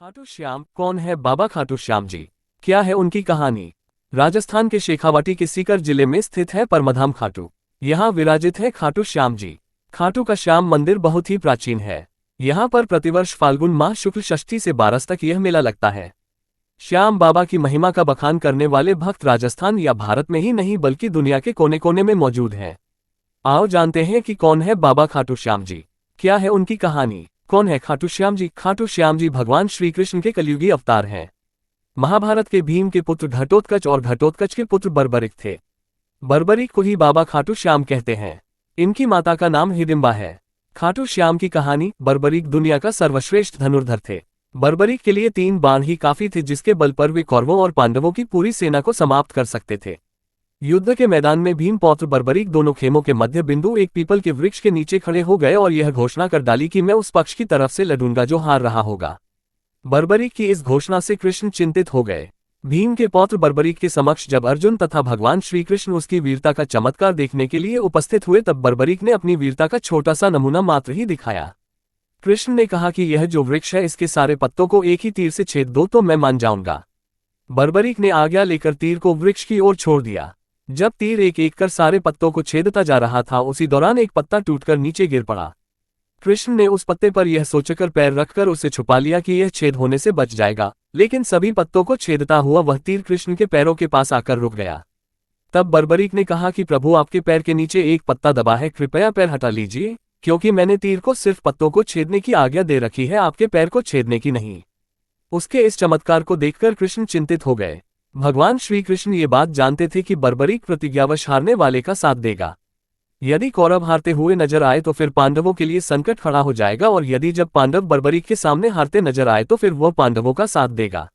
खाटू श्याम कौन है बाबा खाटू श्याम जी? क्या है उनकी कहानी? राजस्थान के शेखावाटी के सीकर जिले में स्थित है परमधाम खाटू। यहाँ विराजित है खाटू श्याम जी। खाटू का श्याम मंदिर बहुत ही प्राचीन है। यहाँ पर प्रतिवर्ष फाल्गुन माह शुक्ल षष्ठी से 12 तक यह मेला लगता है। श्याम बाबा की महिमा का बखान करने वाले भक्त राजस्थान या भारत में ही नहीं बल्कि दुनिया के कोने कोने में मौजूद हैं। आओ जानते हैं कि कौन है बाबा खाटू श्याम जी, क्या है उनकी कहानी। कौन है खाटू श्याम जी? खाटू श्याम जी भगवान श्री कृष्ण के कलयुगी अवतार हैं। महाभारत के भीम के पुत्र घटोत्कच और घटोत्कच के पुत्र बर्बरिक थे। बर्बरिक को ही बाबा खाटू श्याम कहते हैं। इनकी माता का नाम हिडिंबा है। खाटू श्याम की कहानी। बर्बरिक दुनिया का सर्वश्रेष्ठ धनुर्धर थे। बर्बरिक के लिए 3 बाण ही काफी थे, जिसके बल पर वे कौरवों और पांडवों की पूरी सेना को समाप्त कर सकते थे। युद्ध के मैदान में भीम पौत्र बर्बरिक दोनों खेमों के मध्य बिंदु एक पीपल के वृक्ष के नीचे खड़े हो गए और यह घोषणा कर डाली कि मैं उस पक्ष की तरफ से लड़ूंगा जो हार रहा होगा। बर्बरिक की इस घोषणा से कृष्ण चिंतित हो गए। भीम के पौत्र बर्बरिक के समक्ष जब अर्जुन तथा भगवान श्री कृष्ण उसकी वीरता का चमत्कार देखने के लिए उपस्थित हुए, तब बर्बरिक ने अपनी वीरता का छोटा सा नमूना मात्र ही दिखाया। कृष्ण ने कहा कि यह जो वृक्ष है इसके सारे पत्तों को एक ही तीर से छेद दो तो मैं मान जाऊंगा। बर्बरिक ने आज्ञा लेकर तीर को वृक्ष की ओर छोड़ दिया। जब तीर एक एक कर सारे पत्तों को छेदता जा रहा था, उसी दौरान एक पत्ता टूटकर नीचे गिर पड़ा। कृष्ण ने उस पत्ते पर यह सोचकर पैर रखकर उसे छुपा लिया कि यह छेद होने से बच जाएगा, लेकिन सभी पत्तों को छेदता हुआ वह तीर कृष्ण के पैरों के पास आकर रुक गया। तब बर्बरिक ने कहा कि प्रभु, आपके पैर के नीचे एक पत्ता दबा है, कृपया पैर हटा लीजिए, क्योंकि मैंने तीर को सिर्फ पत्तों को छेदने की आज्ञा दे रखी है, आपके पैर को छेदने की नहीं। उसके इस चमत्कार को देखकर कृष्ण चिंतित हो गए। भगवान श्री कृष्ण ये बात जानते थे कि बर्बरिक प्रतिज्ञावश हारने वाले का साथ देगा। यदि कौरव हारते हुए नजर आए तो फिर पांडवों के लिए संकट खड़ा हो जाएगा, और यदि जब पांडव बर्बरिक के सामने हारते नजर आए तो फिर वह पांडवों का साथ देगा।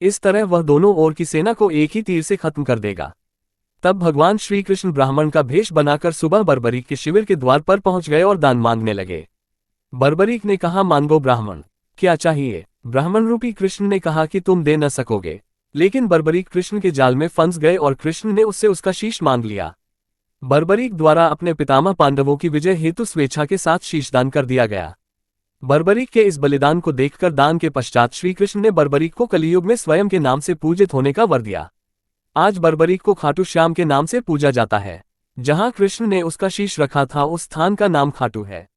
इस तरह वह दोनों ओर की सेना को एक ही तीर से खत्म कर देगा। तब भगवान श्री कृष्ण ब्राह्मण का भेष बनाकर सुबह बर्बरिक के शिविर के द्वार पर पहुंच गए और दान मांगने लगे। बर्बरिक ने कहा, मांगो ब्राह्मण, क्या चाहिए? ब्राह्मण रूपी कृष्ण ने कहा कि तुम दे न सकोगे। लेकिन बर्बरिक कृष्ण के जाल में फंस गए और कृष्ण ने उससे उसका शीश मांग लिया। बर्बरिक द्वारा अपने पितामह पांडवों की विजय हेतु स्वेच्छा के साथ शीशदान कर दिया गया। बर्बरिक के इस बलिदान को देखकर दान के पश्चात श्री कृष्ण ने बर्बरिक को कलियुग में स्वयं के नाम से पूजित होने का वर दिया। आज बर्बरिक को खाटू श्याम के नाम से पूजा जाता है। जहां कृष्ण ने उसका शीश रखा था उस स्थान का नाम खाटू है।